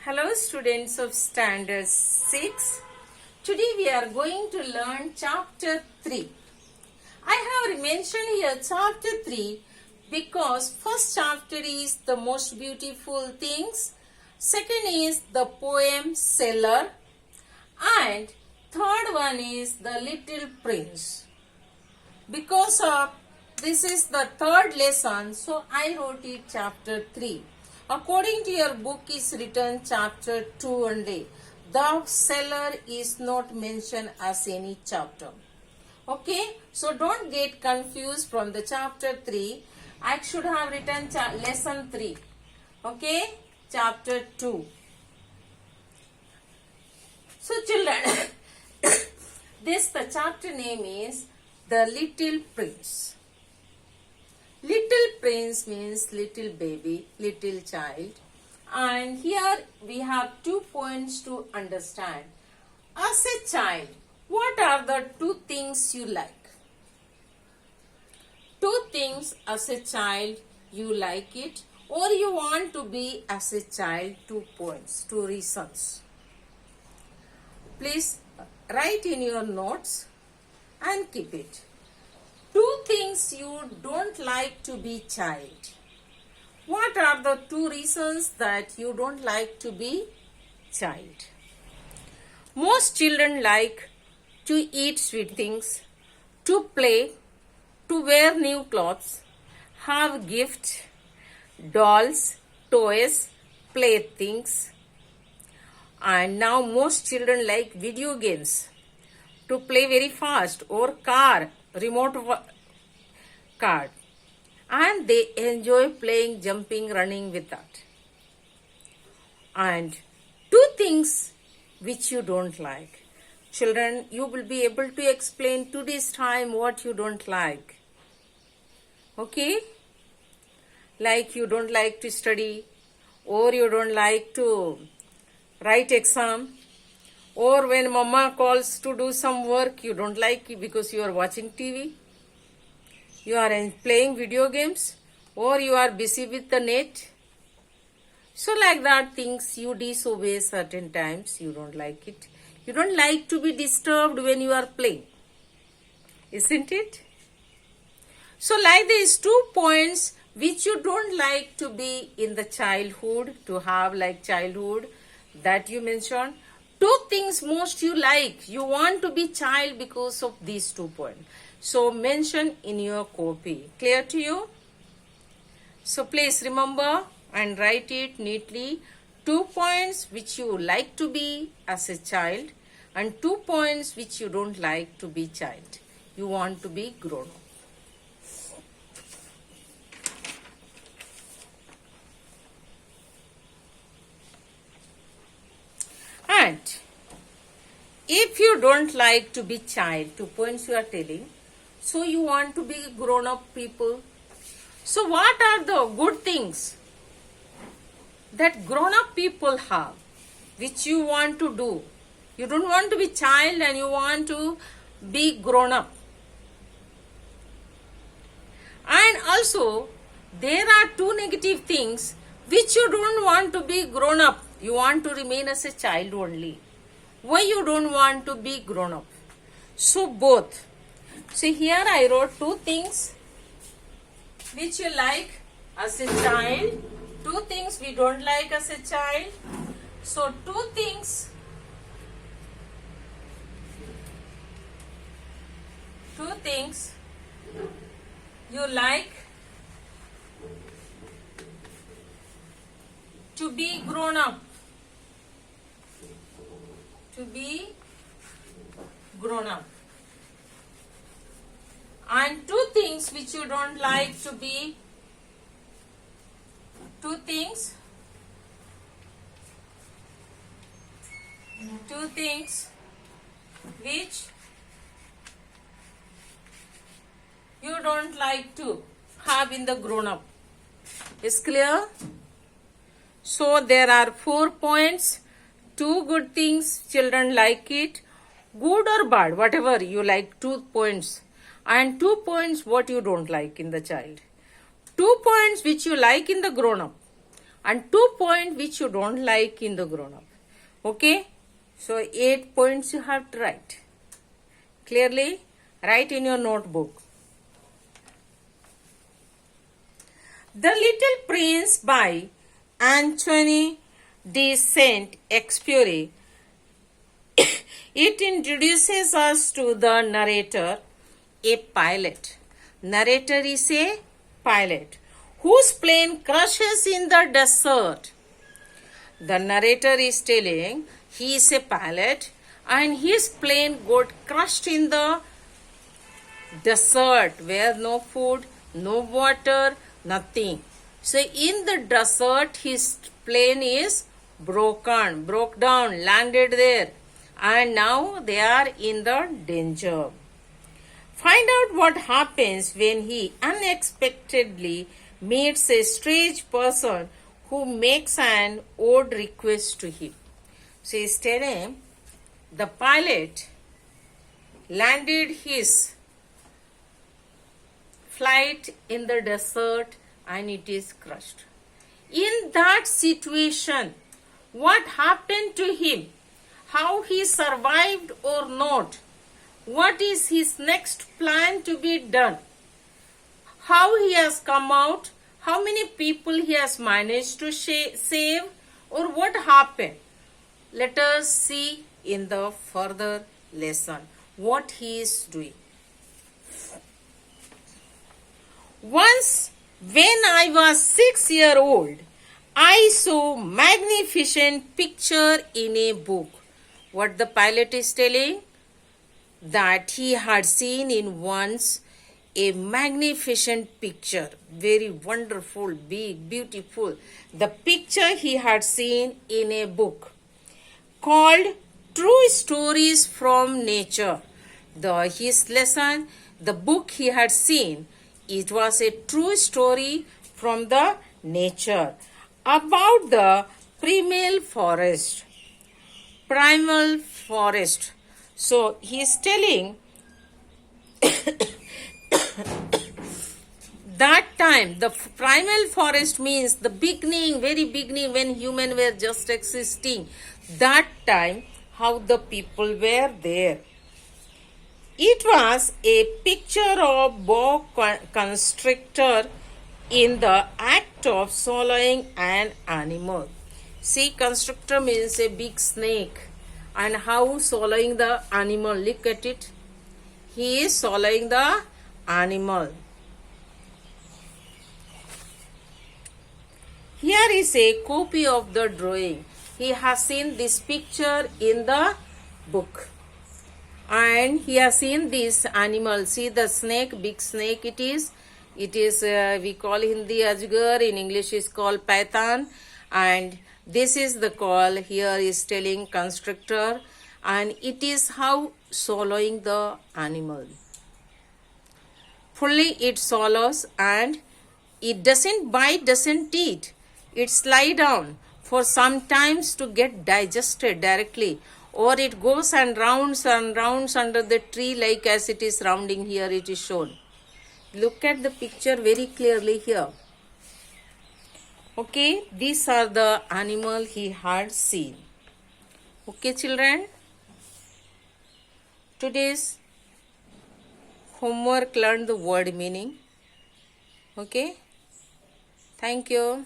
Hello students of standard 6. Today we are going to learn chapter 3. I have mentioned here chapter 3 because first chapter is the most beautiful things, second is the poem Seller, and third one is the Little Prince. Because of this is the third lesson, so I wrote it chapter 3. According to your book is written chapter 2 only. The seller is not mentioned as any chapter. Okay, so don't get confused from the chapter 3. I should have written lesson 3. Okay, chapter 2. So children, the chapter name is The Little Prince. Little Prince means little baby, little child. And here we have 2 points to understand. As a child, what are the 2 things you like? 2 things as a child you like it or you want to be as a child. 2 points, 2 reasons. Please write in your notes and keep it. 2 things you don't like to be child. What are the 2 reasons that you don't like to be child? Most children like to eat sweet things, to play, to wear new clothes, have gifts, dolls, toys, playthings. And now most children like video games, to play very fast, or car, remote car, and they enjoy playing, jumping, running with that. And 2 things which you don't like. Children, you will be able to explain today's time what you don't like. Okay? Like you don't like to study, or you don't like to write exam, or when mama calls to do some work, you don't like it because you are watching TV, you are playing video games, or you are busy with the net. So like that things you disobey certain times, you don't like it. You don't like to be disturbed when you are playing. Isn't it? So like these 2 points which you don't like to be in the childhood, to have like childhood that you mentioned. 2 things most you like. You want to be child because of these 2 points. So mention in your copy. Clear to you? So please remember and write it neatly. 2 points which you like to be as a child and 2 points which you don't like to be child. You want to be grown up. And if you don't like to be child, 2 points you are telling, so you want to be grown up people. So what are the good things that grown up people have which you want to do? You don't want to be child and you want to be grown up. And also there are 2 negative things which you don't want to be grown up. You want to remain as a child only. Why you don't want to be grown up? So both. See here I wrote 2 things which you like as a child, 2 things we don't like as a child. So 2 things you like to be grown up. To be grown up. And 2 things which you don't like to be. 2 things which you don't like to have in the grown up. Is clear? So there are 4 points. 2 good things, children like it. Good or bad, whatever you like, 2 points. And 2 points what you don't like in the child. 2 points which you like in the grown up. and 2 points which you don't like in the grown up. Okay? So 8 points you have to write. Clearly, write in your notebook. The Little Prince by Antoine de Saint-Exupéry. It introduces us to the narrator, a pilot. Narrator is a pilot whose plane crashes in the desert. The narrator is telling he is a pilot and his plane got crushed in the desert where no food, no water, nothing. So in the desert his plane is broke down, landed there, and now they are in the danger. Find out what happens when he unexpectedly meets a strange person who makes an odd request to him. So he's telling the pilot landed his flight in the desert and it is crushed. In that situation, what happened to him? How he survived or not? What is his next plan to be done? How he has come out? How many people he has managed to save? Or what happened? Let us see in the further lesson what he is doing. Once when I was 6 years old, I saw magnificent picture in a book. What the pilot is telling? That he had seen in once a magnificent picture, very wonderful, big, beautiful. The picture he had seen in a book called True Stories from Nature. His lesson, the book he had seen, it was a true story from the nature about the primal forest. So he is telling that time the primal forest means the beginning, very beginning when humans were just existing. That time how the people were there. It was a picture of boa constrictor in the act of swallowing an animal. See, constrictor means a big snake, and how swallowing the animal. Look at it. He is swallowing the animal. Here is a copy of the drawing. He has seen this picture in the book. And he has seen this animal. See the snake, big snake it is. It is, we call Hindi ajgar, in English is called python. And this is the call, here is telling constrictor. And it is how swallowing the animal. Fully it swallows and it doesn't bite, doesn't eat. It slides down for some times to get digested directly. Or it goes and rounds under the tree like as it is rounding here it is shown. Look at the picture very clearly here. Okay, these are the animal he had seen. Okay, children. Today's homework learned the word meaning. Okay. Thank you.